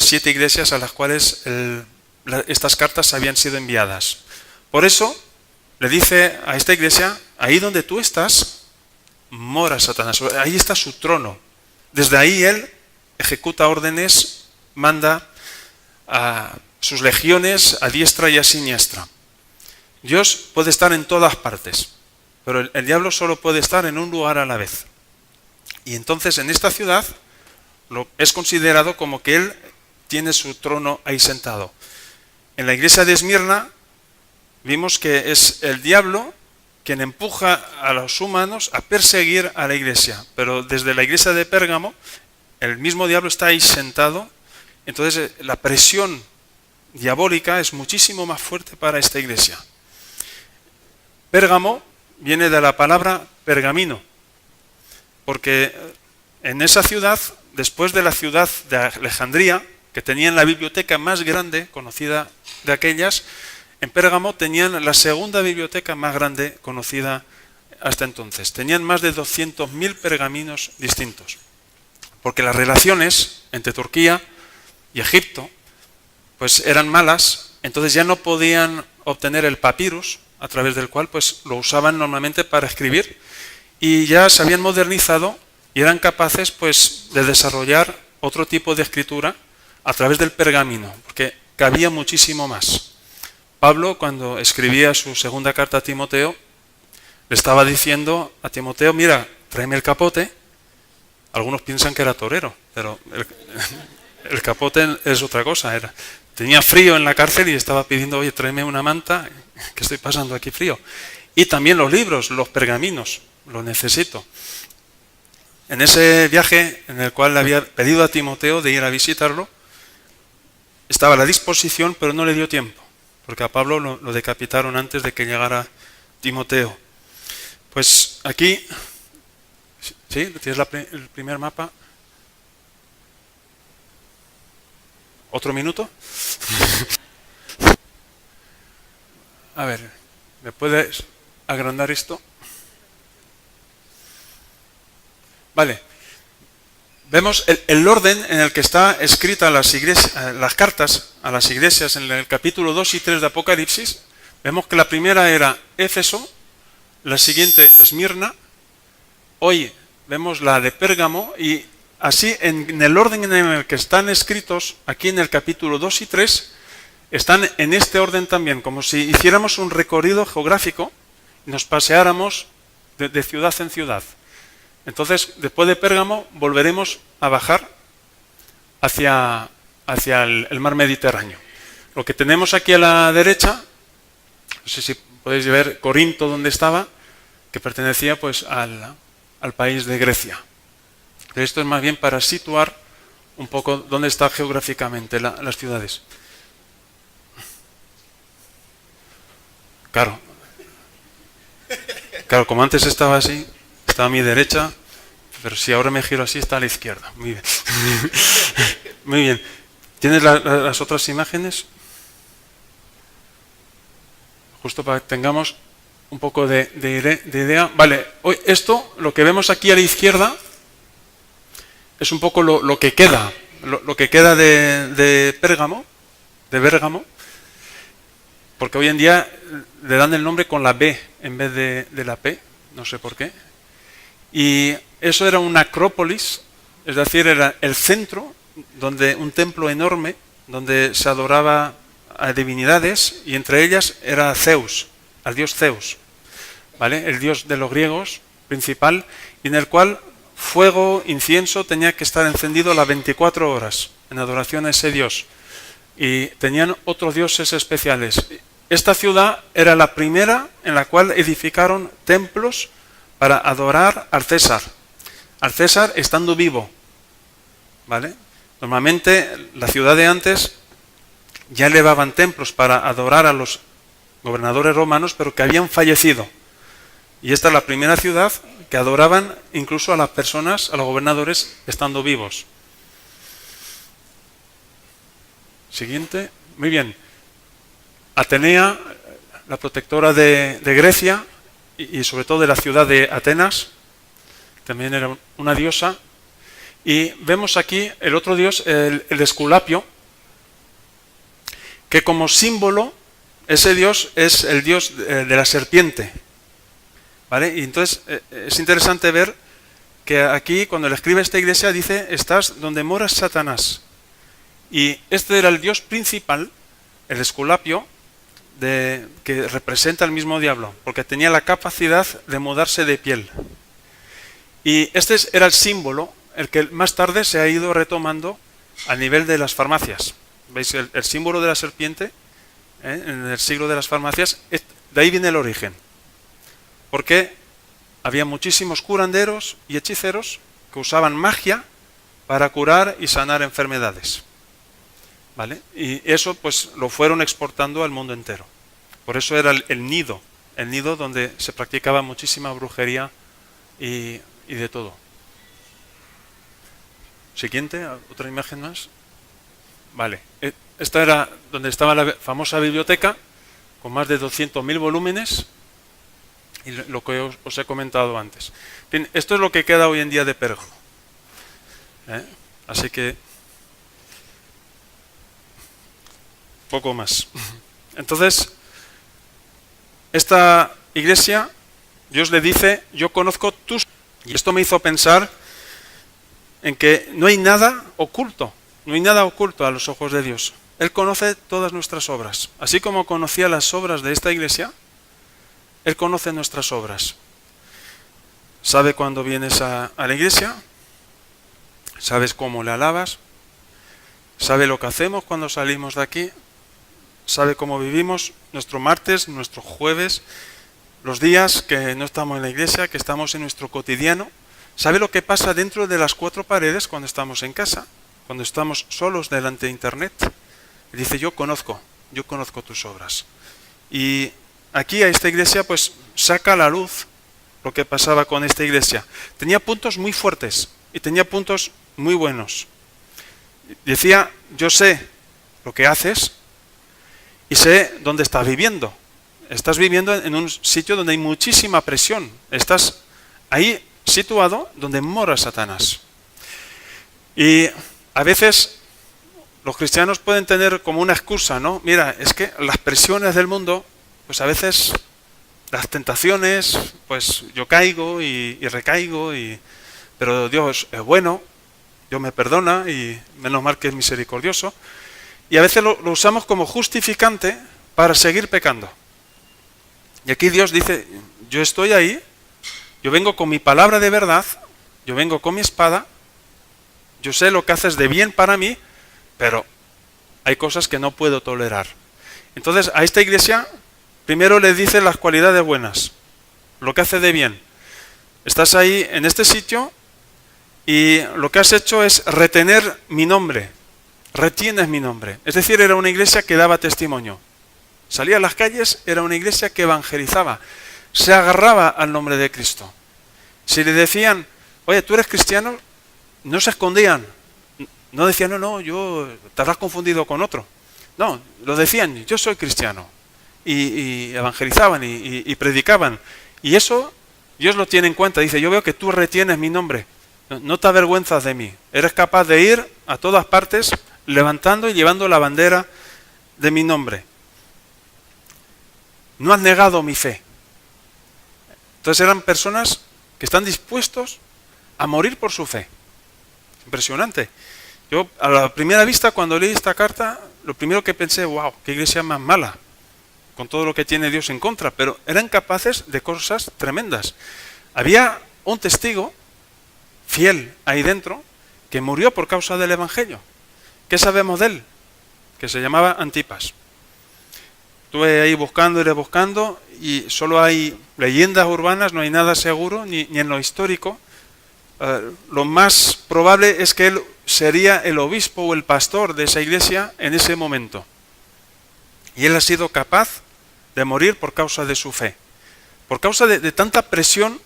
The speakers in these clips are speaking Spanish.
7 iglesias a las cuales estas cartas habían sido enviadas. Por eso le dice a esta iglesia, ahí donde tú estás, mora Satanás, ahí está su trono. Desde ahí él ejecuta órdenes, manda a sus legiones a diestra y a siniestra. Dios puede estar en todas partes, pero el diablo solo puede estar en un lugar a la vez. Y entonces en esta ciudad es considerado como que él tiene su trono ahí sentado. En la iglesia de Esmirna vimos que es el diablo quien empuja a los humanos a perseguir a la iglesia, pero desde la iglesia de Pérgamo el mismo diablo está ahí sentado. Entonces la presión diabólica es muchísimo más fuerte para esta iglesia. Pérgamo viene de la palabra pergamino, porque en esa ciudad, después de la ciudad de Alejandría, que tenían la biblioteca más grande conocida de aquellas, en Pérgamo tenían la segunda biblioteca más grande conocida hasta entonces. Tenían más de 200.000 pergaminos distintos, porque las relaciones entre Turquía y Egipto pues eran malas, entonces ya no podían obtener el papyrus, a través del cual pues lo usaban normalmente para escribir, y ya se habían modernizado y eran capaces pues de desarrollar otro tipo de escritura a través del pergamino, porque cabía muchísimo más. Pablo, cuando escribía su segunda carta a Timoteo, le estaba diciendo a Timoteo, mira, tráeme el capote. Algunos piensan que era torero, pero el capote es otra cosa. Tenía frío en la cárcel y estaba pidiendo, oye, tráeme una manta, que estoy pasando aquí frío. Y también los libros, los pergaminos, los necesito. En ese viaje en el cual le había pedido a Timoteo de ir a visitarlo, estaba a la disposición, pero no le dio tiempo, porque a Pablo lo decapitaron antes de que llegara Timoteo. Pues aquí, ¿sí? ¿Tienes el primer mapa? ¿Otro minuto? A ver, ¿me puedes agrandar esto? Vale. Vemos el orden en el que está escrita las cartas a las iglesias en el capítulo 2 y 3 de Apocalipsis. Vemos que la primera era Éfeso, la siguiente Esmirna, hoy vemos la de Pérgamo, y así en el orden en el que están escritos aquí en el capítulo 2 y 3, están en este orden también, como si hiciéramos un recorrido geográfico y nos paseáramos de ciudad en ciudad. Entonces, después de Pérgamo, volveremos a bajar hacia el mar Mediterráneo. Lo que tenemos aquí a la derecha, no sé si podéis ver Corinto, donde estaba, que pertenecía pues al país de Grecia. Pero esto es más bien para situar un poco dónde está geográficamente las ciudades. Claro, como antes estaba así, está a mi derecha, pero si ahora me giro así, está a la izquierda. Muy bien. Muy bien. ¿Tienes las otras imágenes? Justo para que tengamos un poco de idea. Vale, hoy esto, lo que vemos aquí a la izquierda, es un poco lo que queda. Lo que queda de Pérgamo, de Bérgamo, porque hoy en día le dan el nombre con la B en vez de la P, no sé por qué. Y eso era una acrópolis, es decir, era el centro, donde un templo enorme, donde se adoraba a divinidades, y entre ellas era Zeus, al dios Zeus, ¿vale? El dios de los griegos principal, y en el cual fuego, incienso, tenía que estar encendido las 24 horas en adoración a ese dios. Y tenían otros dioses especiales. Esta ciudad era la primera en la cual edificaron templos para adorar al César estando vivo, ¿vale? Normalmente la ciudad de antes ya elevaban templos para adorar a los gobernadores romanos, pero que habían fallecido. Y esta es la primera ciudad que adoraban incluso a las personas, a los gobernadores, estando vivos. Siguiente. Muy bien. Atenea, la protectora de Grecia y sobre todo de la ciudad de Atenas, también era una diosa. Y vemos aquí el otro dios, el Esculapio, que como símbolo ese Dios es el Dios de la serpiente. ¿Vale? Y entonces es interesante ver que aquí cuando le escribe esta iglesia dice, estás donde mora Satanás. Y este era el Dios principal, el Esculapio, que representa al mismo diablo, porque tenía la capacidad de mudarse de piel. Y este era el símbolo, el que más tarde se ha ido retomando a nivel de las farmacias. ¿Veis? El símbolo de la serpiente, en el siglo de las farmacias, de ahí viene el origen. Porque había muchísimos curanderos y hechiceros que usaban magia para curar y sanar enfermedades. ¿Vale? Y eso pues lo fueron exportando al mundo entero. Por eso era el nido donde se practicaba muchísima brujería y de todo. Siguiente, otra imagen más. Vale, esta era donde estaba la famosa biblioteca con más de 200.000 volúmenes y lo que os he comentado antes. Bien, esto es lo que queda hoy en día de Pérgamo. Así que poco más. Entonces, esta iglesia, Dios le dice, yo conozco tus... Y esto me hizo pensar en que no hay nada oculto a los ojos de Dios. Él conoce todas nuestras obras. Así como conocía las obras de esta iglesia, Él conoce nuestras obras. Sabe cuándo vienes a la iglesia, sabes cómo le alabas, sabe lo que hacemos cuando salimos de aquí, sabe cómo vivimos nuestro martes, nuestro jueves, los días que no estamos en la iglesia, que estamos en nuestro cotidiano. Sabe lo que pasa dentro de las cuatro paredes cuando estamos en casa, cuando estamos solos delante de internet. Y dice, yo conozco tus obras. Y aquí a esta iglesia pues saca a la luz lo que pasaba con esta iglesia. Tenía puntos muy fuertes y tenía puntos muy buenos. Decía, yo sé lo que haces y sé dónde estás viviendo. Estás viviendo en un sitio donde hay muchísima presión. Estás ahí situado donde mora Satanás. Y a veces los cristianos pueden tener como una excusa, ¿no? Mira, es que las presiones del mundo, pues a veces las tentaciones, pues yo caigo y recaigo, pero Dios es bueno, Dios me perdona y menos mal que es misericordioso. Y a veces lo usamos como justificante para seguir pecando. Y aquí Dios dice, yo estoy ahí, yo vengo con mi palabra de verdad, yo vengo con mi espada, yo sé lo que haces de bien para mí, pero hay cosas que no puedo tolerar. Entonces a esta iglesia primero le dice las cualidades buenas, lo que hace de bien. Estás ahí en este sitio y lo que has hecho es retener mi nombre, retienes mi nombre. Es decir, era una iglesia que daba testimonio. Salía a las calles, era una iglesia que evangelizaba, se agarraba al nombre de Cristo. Si le decían, oye, ¿tú eres cristiano? No se escondían, no decían, no, yo te habrás confundido con otro. No, lo decían, yo soy cristiano. Y evangelizaban y predicaban. Y eso Dios lo tiene en cuenta. Dice, yo veo que tú retienes mi nombre. No te avergüenzas de mí. Eres capaz de ir a todas partes levantando y llevando la bandera de mi nombre. No has negado mi fe. Entonces eran personas que están dispuestos a morir por su fe. Impresionante. Yo a la primera vista cuando leí esta carta, lo primero que pensé, wow, qué iglesia más mala, con todo lo que tiene Dios en contra, pero eran capaces de cosas tremendas. Había un testigo fiel ahí dentro que murió por causa del Evangelio. ¿Qué sabemos de él? Que se llamaba Antipas. Estuve ahí buscando y solo hay leyendas urbanas, no hay nada seguro, ni en lo histórico. Lo más probable es que él sería el obispo o el pastor de esa iglesia en ese momento. Y él ha sido capaz de morir por causa de su fe. Por causa de tanta presión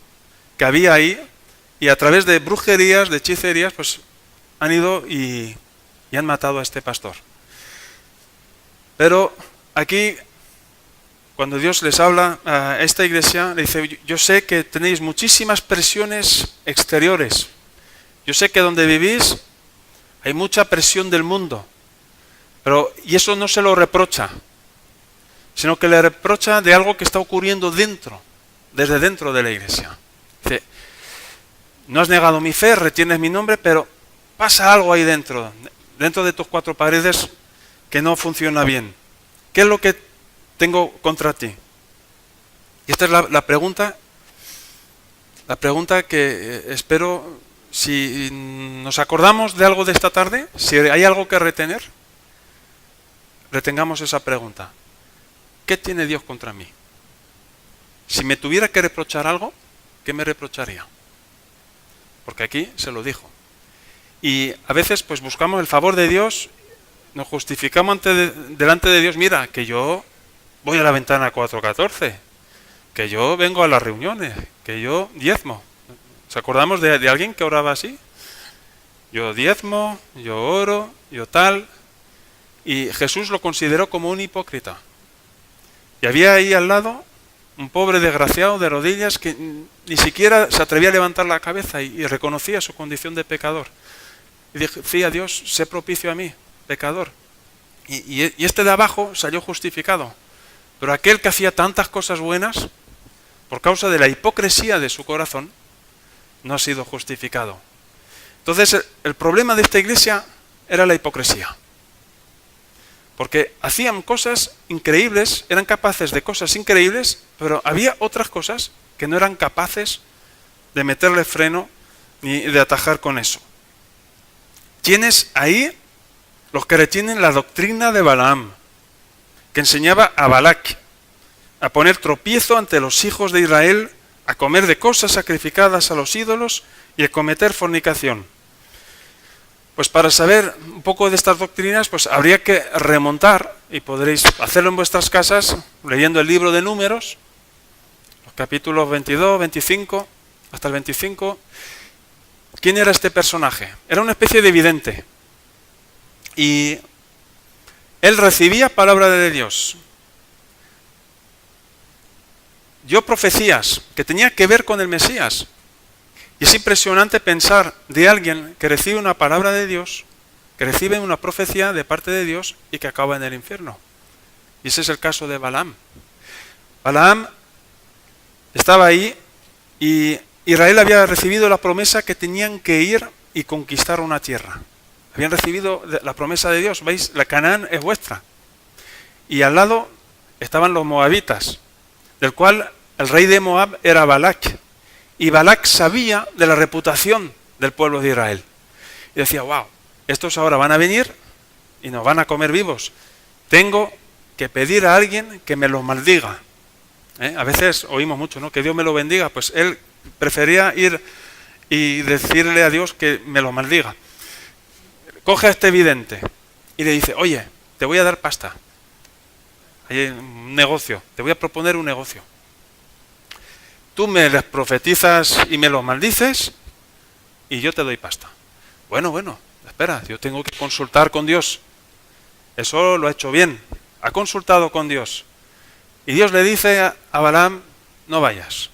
que había ahí, y a través de brujerías, de hechicerías, pues han ido y han matado a este pastor. Pero aquí, cuando Dios les habla a esta iglesia, le dice, yo sé que tenéis muchísimas presiones exteriores. Yo sé que donde vivís hay mucha presión del mundo. Y eso no se lo reprocha, sino que le reprocha de algo que está ocurriendo desde dentro de la iglesia. Dice, no has negado mi fe, retienes mi nombre, pero pasa algo ahí dentro de tus cuatro paredes que no funciona bien. ¿Qué es lo que tengo contra ti? Y esta es la pregunta que espero, si nos acordamos de algo de esta tarde, si hay algo que retener, retengamos esa pregunta. ¿Qué tiene Dios contra mí? Si me tuviera que reprochar algo, ¿qué me reprocharía? Porque aquí se lo dijo. Y a veces pues buscamos el favor de Dios, nos justificamos delante de Dios, mira, que yo voy a la ventana 414, que yo vengo a las reuniones, que yo diezmo. ¿Os acordamos de alguien que oraba así? Yo diezmo, yo oro, yo tal. Y Jesús lo consideró como un hipócrita. Y había ahí al lado un pobre desgraciado de rodillas que ni siquiera se atrevía a levantar la cabeza y reconocía su condición de pecador. Y decía a Dios, sé propicio a mí, pecador. Y este de abajo salió justificado. Pero aquel que hacía tantas cosas buenas, por causa de la hipocresía de su corazón, no ha sido justificado. Entonces el problema de esta iglesia era la hipocresía. Porque hacían cosas increíbles, eran capaces de cosas increíbles, pero había otras cosas que no eran capaces de meterle freno ni de atajar con eso. Tienes ahí los que retienen la doctrina de Balaam, que enseñaba a Balac a poner tropiezo ante los hijos de Israel, a comer de cosas sacrificadas a los ídolos y a cometer fornicación. Pues para saber un poco de estas doctrinas, pues habría que remontar, y podréis hacerlo en vuestras casas, leyendo el libro de Números, los capítulos 22, 25, hasta el 25. ¿Quién era este personaje? Era una especie de vidente. Y él recibía palabra de Dios. Dio profecías que tenían que ver con el Mesías. Y es impresionante pensar de alguien que recibe una palabra de Dios, que recibe una profecía de parte de Dios y que acaba en el infierno. Y ese es el caso de Balaam. Balaam estaba ahí y Israel había recibido la promesa que tenían que ir y conquistar una tierra. Habían recibido la promesa de Dios. ¿Veis? La Canaán es vuestra. Y al lado estaban los moabitas, del cual el rey de Moab era Balac. Y Balac sabía de la reputación del pueblo de Israel. Y decía, wow, estos ahora van a venir y nos van a comer vivos. Tengo que pedir a alguien que me los maldiga. A veces oímos mucho, ¿no? Que Dios me lo bendiga. Pues él prefería ir y decirle a Dios que me lo maldiga. Coge a este vidente y le dice, oye, te voy a dar pasta. Hay un negocio, te voy a proponer un negocio. Tú me les profetizas y me los maldices y yo te doy pasta. Bueno, espera, yo tengo que consultar con Dios. Eso lo ha hecho bien, ha consultado con Dios. Y Dios le dice a Balaam, no vayas.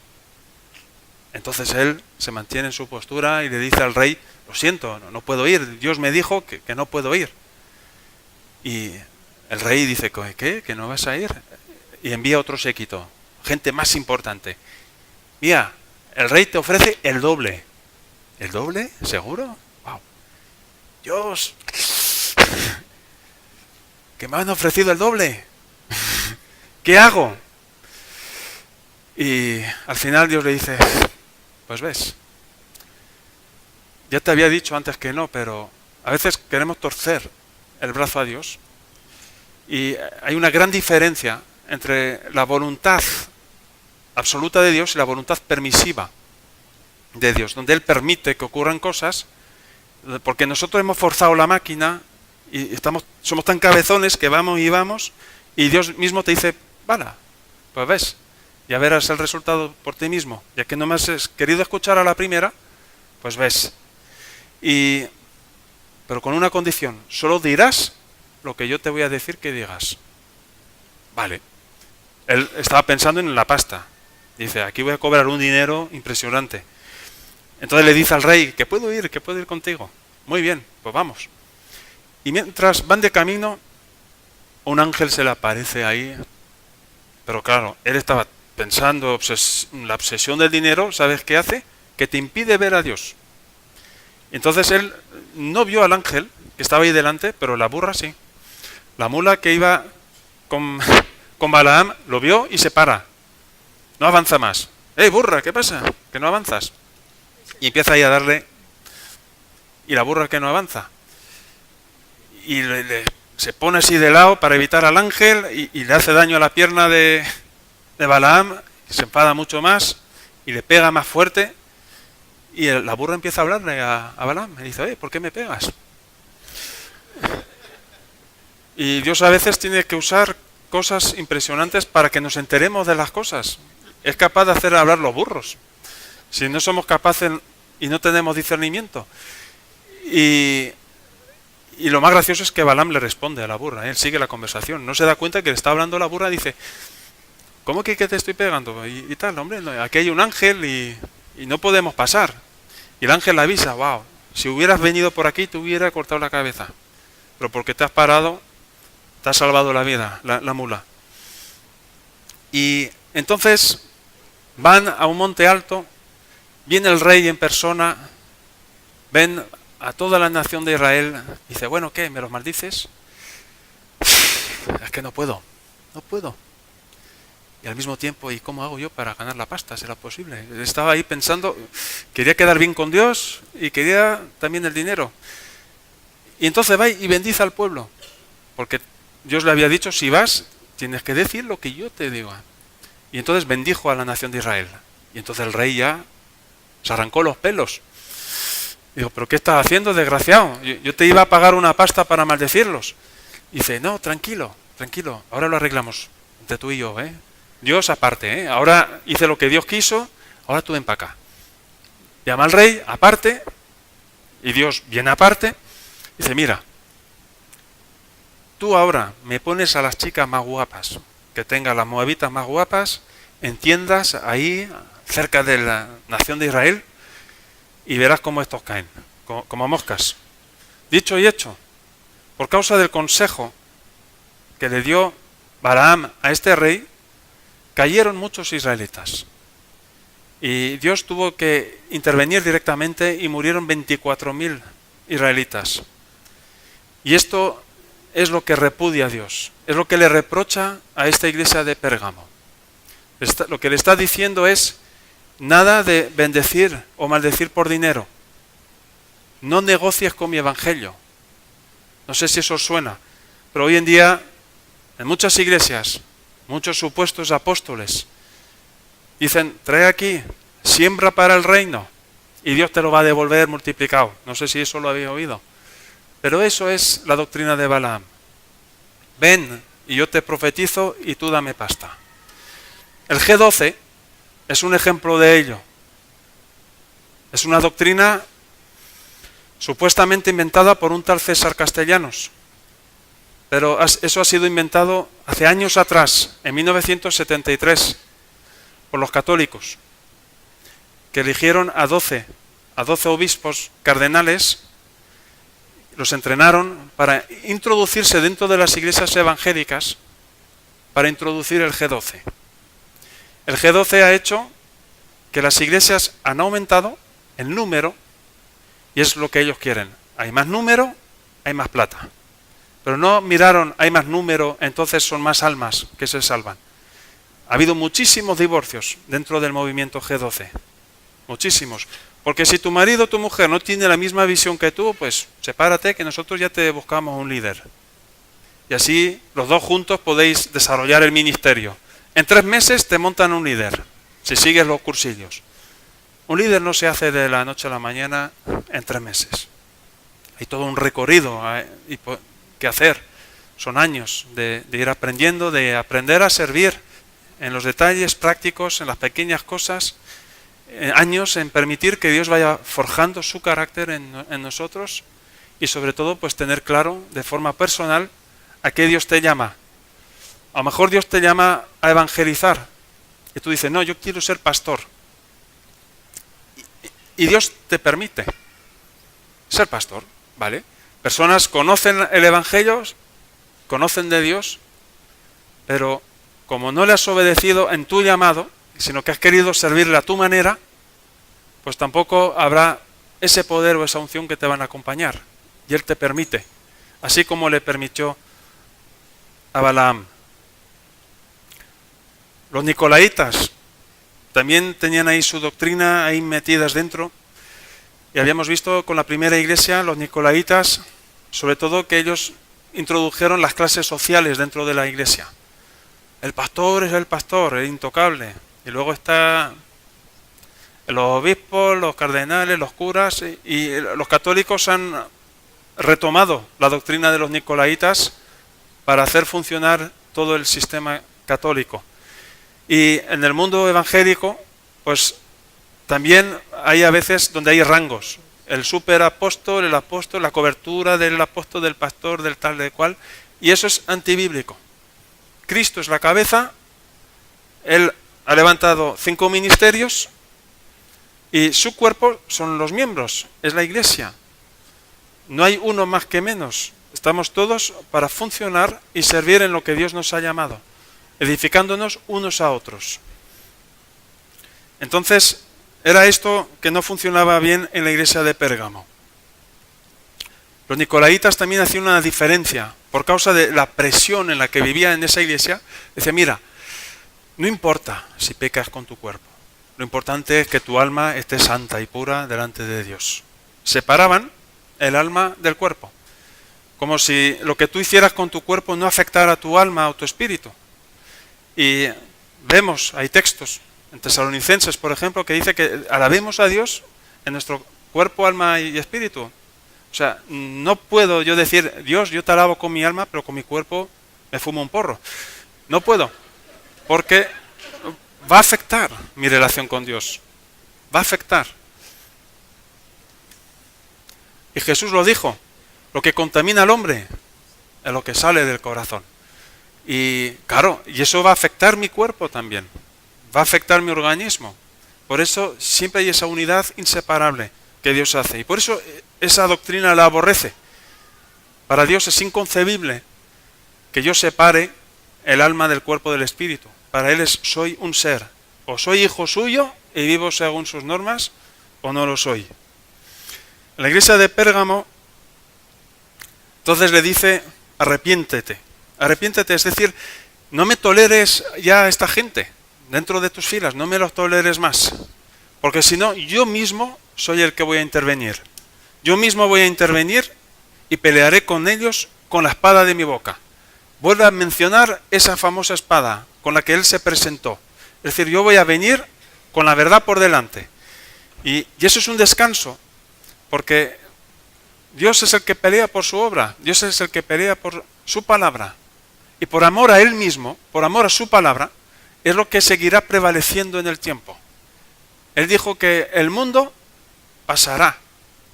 Entonces él se mantiene en su postura y le dice al rey, lo siento, no puedo ir, Dios me dijo que no puedo ir. Y el rey dice, ¿qué? ¿Que no vas a ir? Y envía otro séquito, gente más importante. Mira, el rey te ofrece el doble. ¿El doble? ¿Seguro? Wow. Dios, que me han ofrecido el doble. ¿Qué hago? Y al final Dios le dice, pues ves, ya te había dicho antes que no, pero a veces queremos torcer el brazo a Dios. Y hay una gran diferencia entre la voluntad absoluta de Dios y la voluntad permisiva de Dios, donde Él permite que ocurran cosas, porque nosotros hemos forzado la máquina y somos tan cabezones que vamos y Dios mismo te dice, vale, pues ves, ya verás el resultado por ti mismo, ya que no me has querido escuchar a la primera, pues ves. Pero con una condición, solo dirás lo que yo te voy a decir que digas. Vale. Él estaba pensando en la pasta. Dice, aquí voy a cobrar un dinero impresionante. Entonces le dice al rey, que puedo ir contigo. Muy bien, pues vamos. Y mientras van de camino, un ángel se le aparece ahí, pero claro, él estaba pensando, la obsesión del dinero, ¿sabes qué hace? Que te impide ver a Dios. Entonces él no vio al ángel que estaba ahí delante, pero la burra sí. La mula que iba con, con Balaam lo vio y se para. No avanza más. ¡Ey, burra, qué pasa! Que no avanzas. Y empieza ahí a darle. Y la burra que no avanza. Y se pone así de lado para evitar al ángel y le hace daño a la pierna de Balaam. Se enfada mucho más y le pega más fuerte. Y la burra empieza a hablarle a Balaam. Me dice, oye, ¿por qué me pegas? Y Dios a veces tiene que usar cosas impresionantes para que nos enteremos de las cosas. Es capaz de hacer hablar los burros. Si no somos capaces y no tenemos discernimiento. Y lo más gracioso es que Balaam le responde a la burra. Él sigue la conversación. No se da cuenta que le está hablando la burra. Dice, ¿cómo que te estoy pegando? Y tal, hombre, aquí hay un ángel y no podemos pasar. Y el ángel le avisa, wow, si hubieras venido por aquí te hubiera cortado la cabeza. Pero porque te has parado, te ha salvado la vida, la mula. Y entonces van a un monte alto, viene el rey en persona, ven a toda la nación de Israel, y dice, bueno, ¿qué? ¿Me los maldices? Es que no puedo. Y al mismo tiempo, ¿y cómo hago yo para ganar la pasta? ¿Será posible? Estaba ahí pensando, quería quedar bien con Dios y quería también el dinero. Y entonces va y bendice al pueblo, porque Dios le había dicho, si vas, tienes que decir lo que yo te digo. Y entonces bendijo a la nación de Israel. Y entonces el rey ya se arrancó los pelos. Digo, ¿pero qué estás haciendo, desgraciado? Yo te iba a pagar una pasta para maldecirlos. Y dice, no, tranquilo, ahora lo arreglamos entre tú y yo, ¿eh? Dios aparte, ¿eh? Ahora hice lo que Dios quiso, ahora tú ven para acá. Llama al rey, aparte, y Dios viene aparte, y dice, mira, tú ahora me pones a las chicas más guapas, que tengan las moabitas más guapas, en tiendas ahí, cerca de la nación de Israel, y verás cómo estos caen, como moscas. Dicho y hecho, por causa del consejo que le dio Balaam a este rey, cayeron muchos israelitas. Y Dios tuvo que intervenir directamente y murieron 24.000 israelitas. Y esto es lo que repudia a Dios, es lo que le reprocha a esta iglesia de Pérgamo. Lo que le está diciendo es nada de bendecir o maldecir por dinero. No negocies con mi evangelio. No sé si eso os suena, pero hoy en día en muchas iglesias, muchos supuestos apóstoles dicen, trae aquí, siembra para el reino y Dios te lo va a devolver multiplicado. No sé si eso lo habéis oído, pero eso es la doctrina de Balaam. Ven y yo te profetizo y tú dame pasta. El G12 es un ejemplo de ello. Es una doctrina supuestamente inventada por un tal César Castellanos. Pero eso ha sido inventado hace años atrás, en 1973, por los católicos, que eligieron a 12 obispos cardenales, los entrenaron para introducirse dentro de las iglesias evangélicas, para introducir el G12. El G12 ha hecho que las iglesias han aumentado el número, y es lo que ellos quieren. Hay más número, hay más plata. Pero no miraron, hay más número, entonces son más almas que se salvan. Ha habido muchísimos divorcios dentro del movimiento G12. Muchísimos. Porque si tu marido o tu mujer no tiene la misma visión que tú, pues sepárate que nosotros ya te buscamos un líder. Y así los dos juntos podéis desarrollar el ministerio. En 3 meses te montan un líder, si sigues los cursillos. Un líder no se hace de la noche a la mañana en 3 meses. Hay todo un recorrido que hacer. Son años de ir aprendiendo, de aprender a servir en los detalles prácticos, en las pequeñas cosas, años en permitir que Dios vaya forjando su carácter en nosotros y sobre todo pues tener claro de forma personal a qué Dios te llama. A lo mejor Dios te llama a evangelizar y tú dices, no, yo quiero ser pastor. Y Dios te permite ser pastor, ¿vale? Personas conocen el Evangelio, conocen de Dios, pero como no le has obedecido en tu llamado, sino que has querido servirle a tu manera, pues tampoco habrá ese poder o esa unción que te van a acompañar. Y Él te permite, así como le permitió a Balaam. Los nicolaitas también tenían ahí su doctrina ahí metidas dentro. Y habíamos visto con la primera iglesia, los nicolaitas, sobre todo que ellos introdujeron las clases sociales dentro de la iglesia. El pastor es el pastor, es intocable. Y luego está los obispos, los cardenales, los curas, y los católicos han retomado la doctrina de los nicolaitas para hacer funcionar todo el sistema católico. Y en el mundo evangélico, pues también hay a veces donde hay rangos. El superapóstol, el apóstol, la cobertura del apóstol, del pastor, del tal, del cual. Y eso es antibíblico. Cristo es la cabeza, Él ha levantado 5 ministerios y su cuerpo son los miembros, es la iglesia. No hay uno más que menos. Estamos todos para funcionar y servir en lo que Dios nos ha llamado, edificándonos unos a otros. Entonces, era esto que no funcionaba bien en la iglesia de Pérgamo. Los nicolaitas también hacían una diferencia por causa de la presión en la que vivían en esa iglesia. Decía, mira, no importa si pecas con tu cuerpo, lo importante es que tu alma esté santa y pura delante de Dios. Separaban el alma del cuerpo, como si lo que tú hicieras con tu cuerpo no afectara a tu alma o tu espíritu. Y vemos, hay textos en Tesalonicenses, por ejemplo, que dice que alabemos a Dios en nuestro cuerpo, alma y espíritu. O sea, no puedo yo decir, Dios, yo te alabo con mi alma, pero con mi cuerpo me fumo un porro. No puedo, porque va a afectar mi relación con Dios. Va a afectar. Y Jesús lo dijo, lo que contamina al hombre es lo que sale del corazón. Y claro, y eso va a afectar mi cuerpo también. Va a afectar mi organismo. Por eso siempre hay esa unidad inseparable que Dios hace. Y por eso esa doctrina la aborrece. Para Dios es inconcebible que yo separe el alma del cuerpo del espíritu. Para Él soy un ser. O soy hijo suyo y vivo según sus normas, o no lo soy. En la iglesia de Pérgamo, entonces le dice, arrepiéntete. Arrepiéntete, es decir, no me toleres ya a esta gente dentro de tus filas, no me los toleres más. Porque si no, yo mismo soy el que voy a intervenir. Yo mismo voy a intervenir y pelearé con ellos con la espada de mi boca. Vuelve a mencionar esa famosa espada con la que Él se presentó. Es decir, yo voy a venir con la verdad por delante. Y eso es un descanso, porque Dios es el que pelea por su obra, Dios es el que pelea por su palabra. Y por amor a Él mismo, por amor a su palabra, es lo que seguirá prevaleciendo en el tiempo. Él dijo que el mundo pasará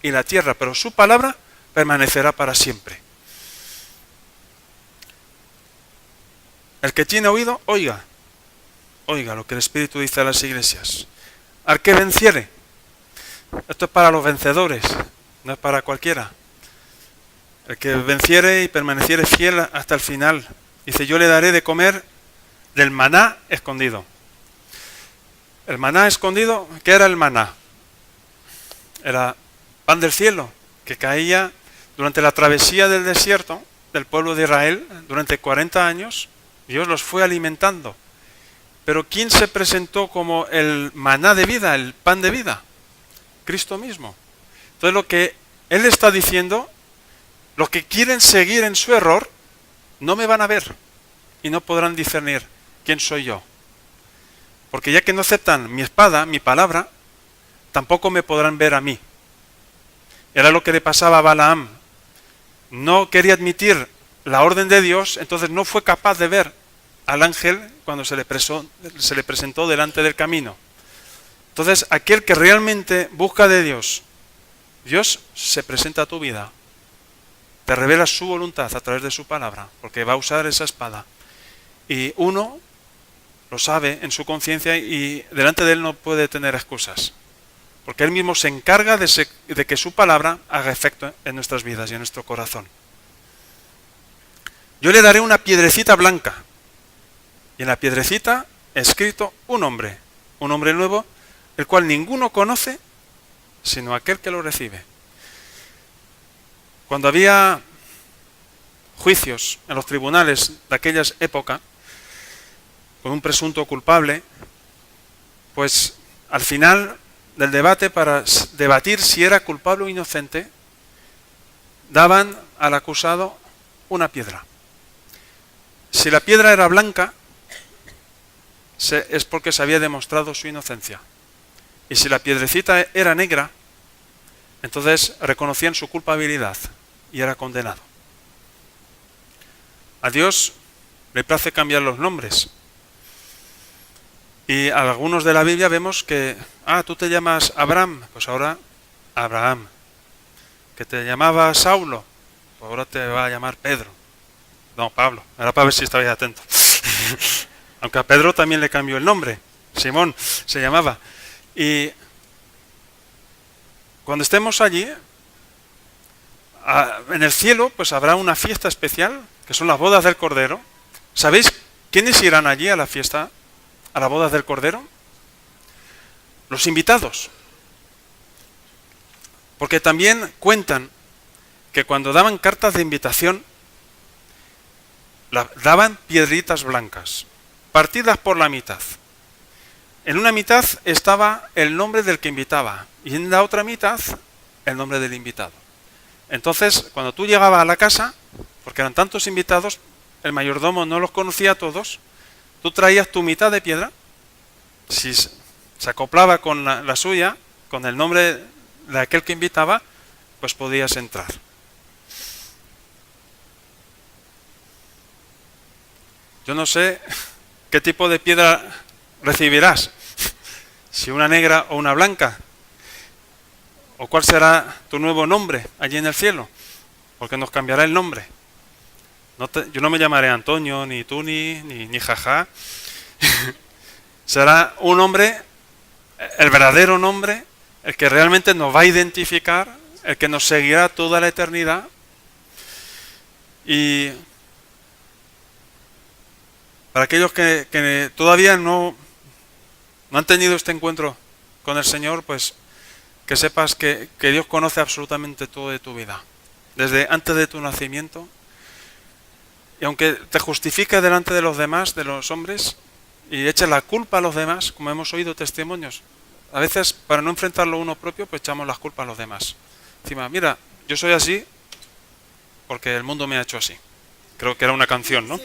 y la tierra, pero su palabra permanecerá para siempre. El que tiene oído, oiga. Oiga lo que el Espíritu dice a las iglesias. Al que venciere. Esto es para los vencedores, no es para cualquiera. El que venciere y permaneciere fiel hasta el final. Dice, yo le daré de comer del maná escondido. El maná escondido, ¿qué era el maná? Era pan del cielo, que caía durante la travesía del desierto del pueblo de Israel. Durante 40 años, Dios los fue alimentando. Pero ¿quién se presentó como el maná de vida, el pan de vida? Cristo mismo. Entonces lo que Él está diciendo, los que quieren seguir en su error, no me van a ver y no podrán discernir quién soy yo. Porque ya que no aceptan mi espada, mi palabra, tampoco me podrán ver a mí. Era lo que le pasaba a Balaam. No quería admitir la orden de Dios, entonces no fue capaz de ver al ángel cuando se le presentó delante del camino. Entonces, aquel que realmente busca de Dios, Dios se presenta a tu vida, te revela su voluntad a través de su palabra, porque va a usar esa espada. Y uno lo sabe en su conciencia y delante de él no puede tener excusas, porque él mismo se encarga de que su palabra haga efecto en nuestras vidas y en nuestro corazón. yo le daré una piedrecita blanca. Y en la piedrecita escrito un nombre nuevo, el cual ninguno conoce, sino aquel que lo recibe. Cuando había juicios en los tribunales de aquellas épocas, con un presunto culpable, pues al final del debate, para debatir si era culpable o inocente, daban al acusado una piedra. Si la piedra era blanca, es porque se había demostrado su inocencia. Y si la piedrecita era negra, entonces reconocían su culpabilidad y era condenado. A Dios le place cambiar los nombres. Y a algunos de la Biblia vemos que, tú te llamas Abraham, pues ahora Abraham. Que te llamaba Saulo, pues ahora te va a llamar Pedro. No, Pablo. Era para ver si estabais atentos. Aunque a Pedro también le cambió el nombre. Simón se llamaba. Y cuando estemos allí, en el cielo, pues habrá una fiesta especial, que son las bodas del Cordero. ¿Sabéis quiénes irán allí a la fiesta, a las bodas del Cordero? Los invitados. Porque también cuentan que cuando daban cartas de invitación, daban piedritas blancas, partidas por la mitad. En una mitad estaba el nombre del que invitaba y en la otra mitad el nombre del invitado. Entonces, cuando tú llegabas a la casa, porque eran tantos invitados, el mayordomo no los conocía a todos, tú traías tu mitad de piedra, si se acoplaba con la suya, con el nombre de aquel que invitaba, pues podías entrar. Yo no sé qué tipo de piedra recibirás, si una negra o una blanca, o cuál será tu nuevo nombre allí en el cielo, porque nos cambiará el nombre. Yo no me llamaré Antonio, ni Tuni, ni Jaja. Será un nombre, el verdadero nombre, el que realmente nos va a identificar, el que nos seguirá toda la eternidad. Y para aquellos que todavía no han tenido este encuentro con el Señor, pues que sepas que Dios conoce absolutamente todo de tu vida, desde antes de tu nacimiento. Y aunque te justifique delante de los demás, de los hombres, y eche la culpa a los demás, como hemos oído testimonios, a veces para no enfrentarlo uno propio, pues echamos las culpas a los demás. Encima, mira, yo soy así porque el mundo me ha hecho así. Creo que era una canción, ¿no?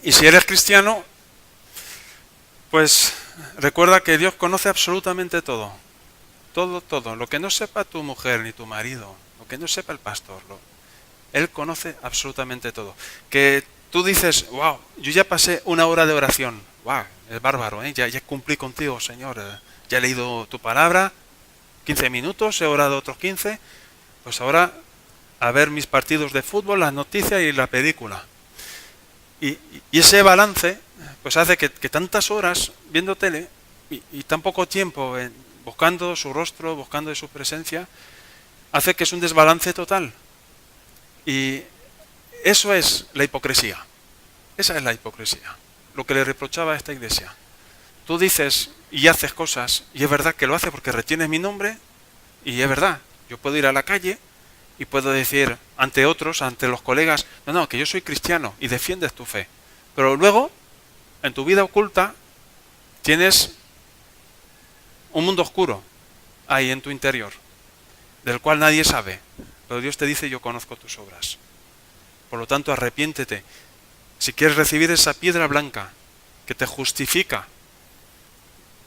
Y si eres cristiano, pues recuerda que Dios conoce absolutamente todo. Todo. Lo que no sepa tu mujer ni tu marido, lo que no sepa el pastor, Él conoce absolutamente todo. Que tú dices, wow, yo ya pasé una hora de oración. Wow, es bárbaro, ¿eh? Ya cumplí contigo, Señor. Ya he leído tu palabra, 15 minutos, he orado otros 15. Pues ahora a ver mis partidos de fútbol, las noticias y la película. Y ese balance pues hace que tantas horas viendo tele y tan poco tiempo buscando su rostro, buscando de su presencia, hace que es un desbalance total. Y eso es la hipocresía. Esa es la hipocresía. Lo que le reprochaba a esta iglesia. Tú dices y haces cosas, y es verdad que lo haces porque retienes mi nombre, y es verdad, yo puedo ir a la calle y puedo decir ante otros, ante los colegas, no, que yo soy cristiano y defiendes tu fe. Pero luego, en tu vida oculta, tienes un mundo oscuro ahí en tu interior, del cual nadie sabe. Pero Dios te dice, yo conozco tus obras. Por lo tanto, arrepiéntete. Si quieres recibir esa piedra blanca que te justifica,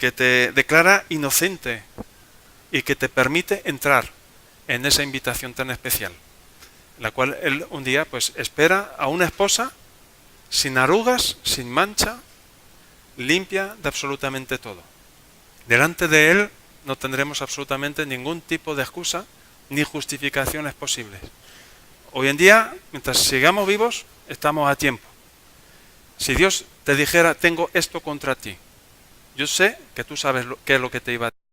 que te declara inocente y que te permite entrar en esa invitación tan especial, en la cual Él un día pues espera a una esposa sin arrugas, sin mancha, limpia de absolutamente todo. Delante de Él no tendremos absolutamente ningún tipo de excusa ni justificaciones posibles. Hoy en día, mientras sigamos vivos, estamos a tiempo. Si Dios te dijera, tengo esto contra ti, yo sé que tú sabes qué es lo que te iba a decir.